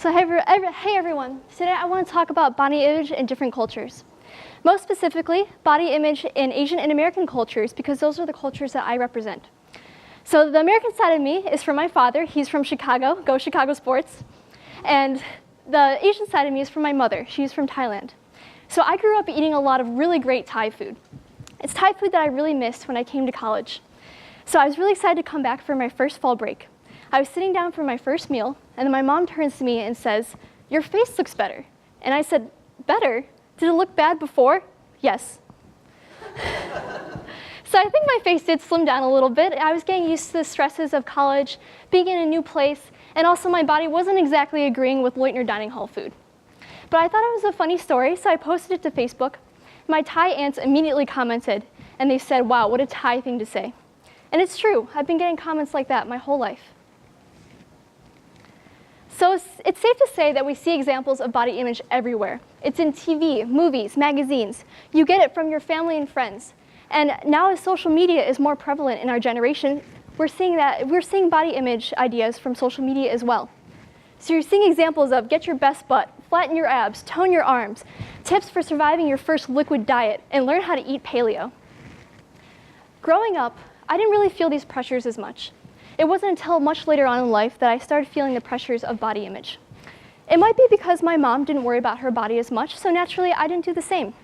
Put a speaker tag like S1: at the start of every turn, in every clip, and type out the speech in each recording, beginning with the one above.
S1: Hey everyone, today I want to talk about body image in different cultures. Most specifically, body image in Asian and American cultures, because those are the cultures that I represent. So the American side of me is from my father. He's from Chicago, go Chicago sports. And the Asian side of me is from my mother. She's from Thailand. So I grew up eating a lot of really great Thai food. It's Thai food that I really missed when I came to college. So I was really excited to come back for my first fall break. I was sitting down for my first meal, and then my mom turns to me and says, "Your face looks better." And I said, "Better? Did it look bad before?" "Yes." So I think my face did slim down a little bit. I was getting used to the stresses of college, being in a new place, and also my body wasn't exactly agreeing with Leutner dining hall food. But I thought it was a funny story, so I posted it to Facebook. My Thai aunts immediately commented, and they said, "Wow, what a Thai thing to say." And it's true, I've been getting comments like that my whole life. So it's safe to say that we see examples of body image everywhere. It's in TV, movies, magazines. You get it from your family and friends. And now as social media is more prevalent in our generation, we're seeing body image ideas from social media as well. So you're seeing examples of get your best butt, flatten your abs, tone your arms, tips for surviving your first liquid diet, and learn how to eat paleo. Growing up, I didn't really feel these pressures as much. It wasn't until much later on in life that I started feeling the pressures of body image. It might be because my mom didn't worry about her body as much, so naturally I didn't do the same.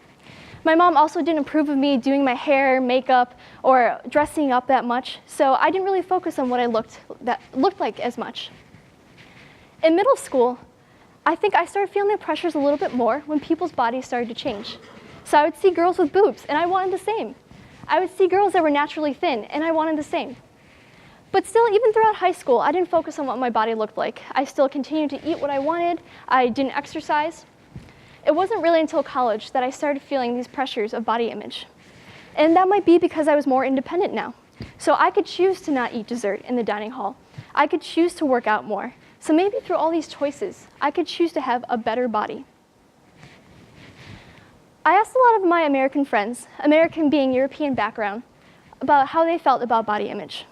S1: My mom also didn't approve of me doing my hair, makeup, or dressing up that much, so I didn't really focus on what I looked like as much. In middle school, I think I started feeling the pressures a little bit more when people's bodies started to change. So I would see girls with boobs, and I wanted the same. I would see girls that were naturally thin, and I wanted the same. But still, even throughout high school, I didn't focus on what my body looked like. I still continued to eat what I wanted. I didn't exercise. It wasn't really until college that I started feeling these pressures of body image. And that might be because I was more independent now. So I could choose to not eat dessert in the dining hall. I could choose to work out more. So maybe through all these choices, I could choose to have a better body. I asked a lot of my American friends, American being European background, about how they felt about body image.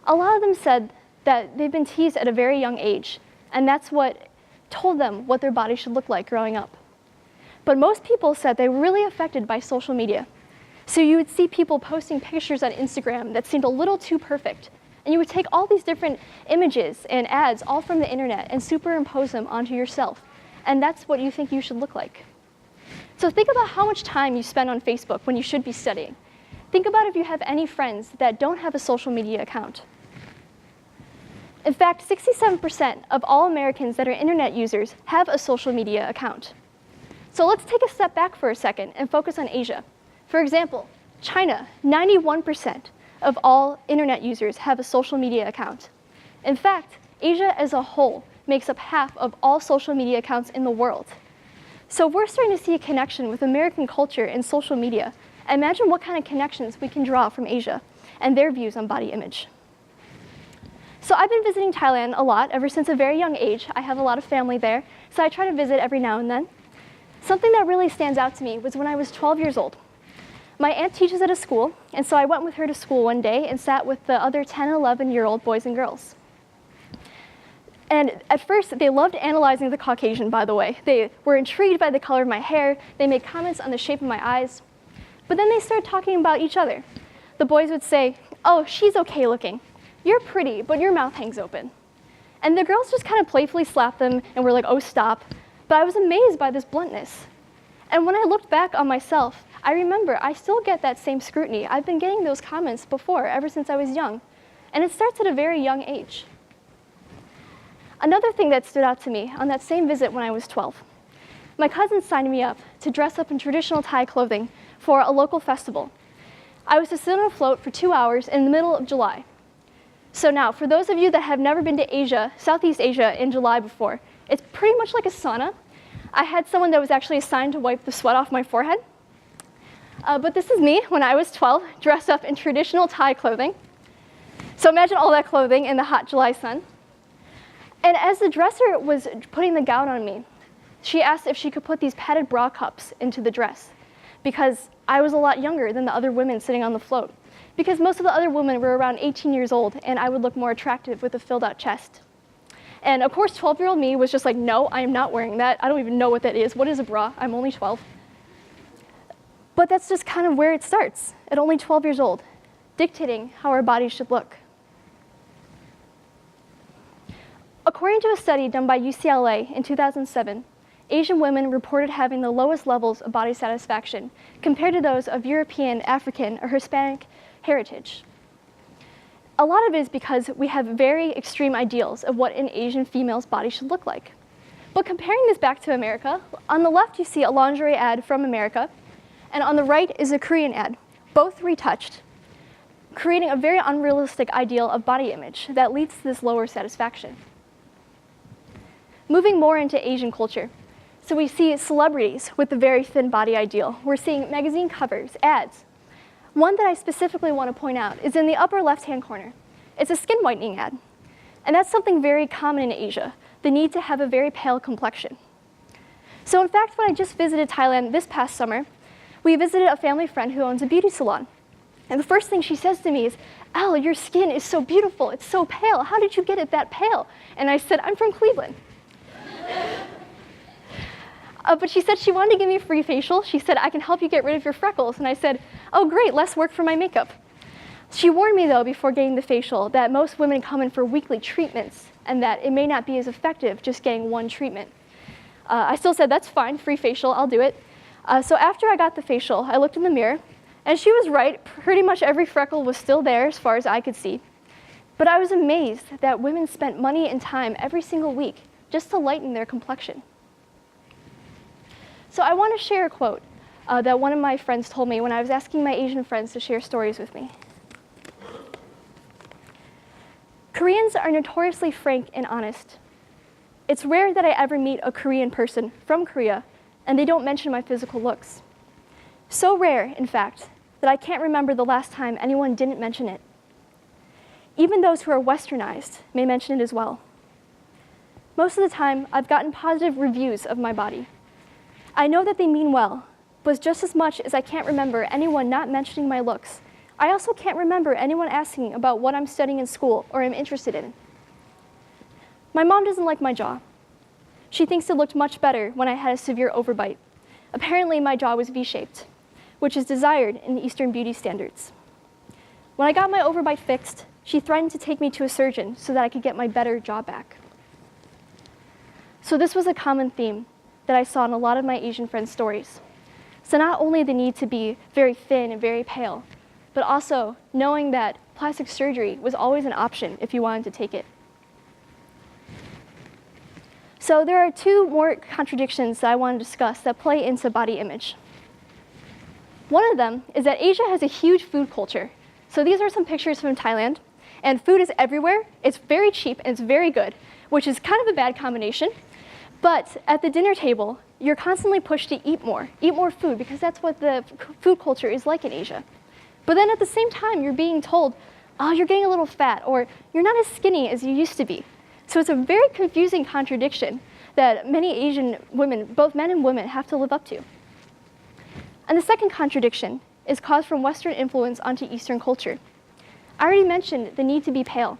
S1: A lot of them said that they've been teased at a very young age, and that's what told them what their body should look like growing up. But most people said they were really affected by social media. So you would see people posting pictures on Instagram that seemed a little too perfect, and you would take all these different images and ads all from the internet and superimpose them onto yourself, and that's what you think you should look like. So think about how much time you spend on Facebook when you should be studying. Think about if you have any friends that don't have a social media account. In fact, 67% of all Americans that are internet users have a social media account. So let's take a step back for a second and focus on Asia. For example, China, 91% of all internet users have a social media account. In fact, Asia as a whole makes up half of all social media accounts in the world. So we're starting to see a connection with American culture and social media. Imagine what kind of connections we can draw from Asia and their views on body image. So I've been visiting Thailand a lot ever since a very young age. I have a lot of family there, so I try to visit every now and then. Something that really stands out to me was when I was 12 years old. My aunt teaches at a school, and so I went with her to school one day and sat with the other 10 and 11-year-old boys and girls. And at first, they loved analyzing the Caucasian, by the way. They were intrigued by the color of my hair. They made comments on the shape of my eyes. But then they started talking about each other. The boys would say, "Oh, she's okay looking. You're pretty, but your mouth hangs open." And the girls just kind of playfully slapped them and were like, "Oh, stop." But I was amazed by this bluntness. And when I looked back on myself, I remember I still get that same scrutiny. I've been getting those comments before, ever since I was young. And it starts at a very young age. Another thing that stood out to me on that same visit when I was 12, my cousin signed me up to dress up in traditional Thai clothing for a local festival. I was to sit on a float for 2 hours in the middle of July. So now, for those of you that have never been to Asia, Southeast Asia in July before, it's pretty much like a sauna. I had someone that was actually assigned to wipe the sweat off my forehead. But this is me when I was 12, dressed up in traditional Thai clothing. So imagine all that clothing in the hot July sun. And as the dresser was putting the gown on me, she asked if she could put these padded bra cups into the dress, because I was a lot younger than the other women sitting on the float, because most of the other women were around 18 years old, and I would look more attractive with a filled out chest. And of course, 12-year-old me was just like, no, I am not wearing that. I don't even know what that is. What is a bra? I'm only 12. But that's just kind of where it starts, at only 12 years old, dictating how our bodies should look. According to a study done by UCLA in 2007, Asian women reported having the lowest levels of body satisfaction compared to those of European, African, or Hispanic heritage. A lot of it is because we have very extreme ideals of what an Asian female's body should look like. But comparing this back to America, on the left you see a lingerie ad from America, and on the right is a Korean ad, both retouched, creating a very unrealistic ideal of body image that leads to this lower satisfaction. Moving more into Asian culture. So we see celebrities with the very thin body ideal. We're seeing magazine covers, ads. One that I specifically want to point out is in the upper left-hand corner. It's a skin whitening ad. And that's something very common in Asia, the need to have a very pale complexion. So in fact, when I just visited Thailand this past summer, we visited a family friend who owns a beauty salon. And the first thing she says to me is, Elle, your skin is so beautiful, it's so pale. How did you get it that pale? And I said, I'm from Cleveland. But she said she wanted to give me a free facial. She said, I can help you get rid of your freckles. And I said, oh, great, less work for my makeup. She warned me, though, before getting the facial, that most women come in for weekly treatments and that it may not be as effective just getting one treatment. I still said, that's fine, free facial, I'll do it. So after I got the facial, I looked in the mirror, and she was right. Pretty much every freckle was still there as far as I could see. But I was amazed that women spent money and time every single week just to lighten their complexion. So I want to share a quote that one of my friends told me when I was asking my Asian friends to share stories with me. Koreans are notoriously frank and honest. It's rare that I ever meet a Korean person from Korea and they don't mention my physical looks. So rare, in fact, that I can't remember the last time anyone didn't mention it. Even those who are westernized may mention it as well. Most of the time, I've gotten positive reviews of my body. I know that they mean well, but just as much as I can't remember anyone not mentioning my looks, I also can't remember anyone asking about what I'm studying in school or am interested in. My mom doesn't like my jaw. She thinks it looked much better when I had a severe overbite. Apparently, my jaw was V-shaped, which is desired in Eastern beauty standards. When I got my overbite fixed, she threatened to take me to a surgeon so that I could get my better jaw back. So this was a common theme that I saw in a lot of my Asian friends' stories. So not only the need to be very thin and very pale, but also knowing that plastic surgery was always an option if you wanted to take it. So there are two more contradictions that I want to discuss that play into body image. One of them is that Asia has a huge food culture. So these are some pictures from Thailand, and food is everywhere. It's very cheap and it's very good, which is kind of a bad combination. But at the dinner table, you're constantly pushed to eat more food, because that's what the food culture is like in Asia. But then at the same time, you're being told, oh, you're getting a little fat, or you're not as skinny as you used to be. So it's a very confusing contradiction that many Asian women, both men and women, have to live up to. And the second contradiction is caused from Western influence onto Eastern culture. I already mentioned the need to be pale.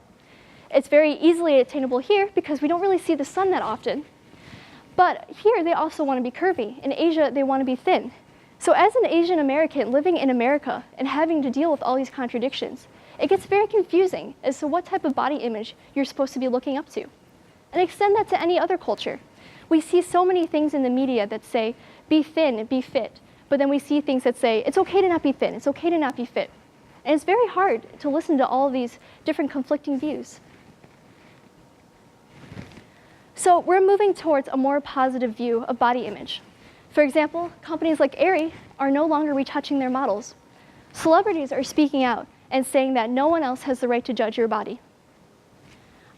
S1: It's very easily attainable here because we don't really see the sun that often. But here, they also want to be curvy. In Asia, they want to be thin. So as an Asian American living in America and having to deal with all these contradictions, it gets very confusing as to what type of body image you're supposed to be looking up to. And extend that to any other culture. We see so many things in the media that say, be thin, be fit. But then we see things that say, it's okay to not be thin, it's okay to not be fit. And it's very hard to listen to all of these different conflicting views. So we're moving towards a more positive view of body image. For example, companies like Aerie are no longer retouching their models. Celebrities are speaking out and saying that no one else has the right to judge your body.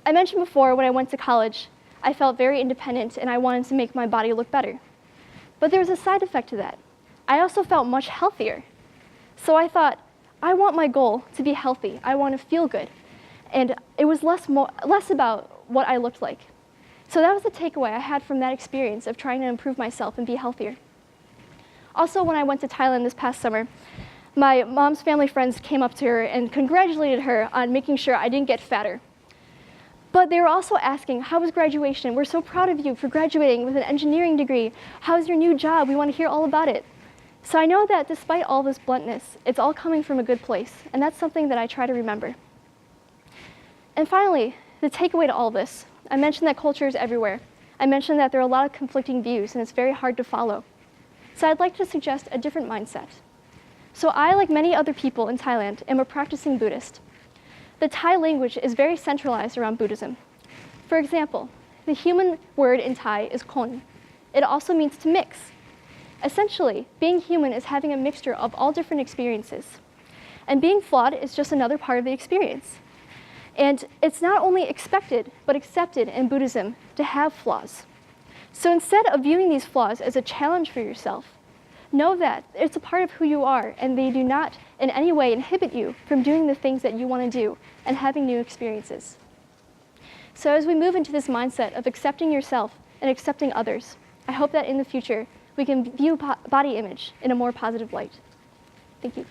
S1: I mentioned before, when I went to college, I felt very independent and I wanted to make my body look better. But there was a side effect to that. I also felt much healthier. So I thought, I want my goal to be healthy. I want to feel good. And it was less about what I looked like. So that was the takeaway I had from that experience of trying to improve myself and be healthier. Also, when I went to Thailand this past summer, my mom's family friends came up to her and congratulated her on making sure I didn't get fatter. But they were also asking, how was graduation? We're so proud of you for graduating with an engineering degree. How's your new job? We want to hear all about it. So I know that despite all this bluntness, it's all coming from a good place, and that's something that I try to remember. And finally, the takeaway to all this, I mentioned that culture is everywhere. I mentioned that there are a lot of conflicting views, and it's very hard to follow. So I'd like to suggest a different mindset. So I, like many other people in Thailand, am a practicing Buddhist. The Thai language is very centralized around Buddhism. For example, the human word in Thai is kon. It also means to mix. Essentially, being human is having a mixture of all different experiences. And being flawed is just another part of the experience. And it's not only expected, but accepted in Buddhism to have flaws. So instead of viewing these flaws as a challenge for yourself, know that it's a part of who you are, and they do not in any way inhibit you from doing the things that you want to do and having new experiences. So as we move into this mindset of accepting yourself and accepting others, I hope that in the future we can view body image in a more positive light. Thank you.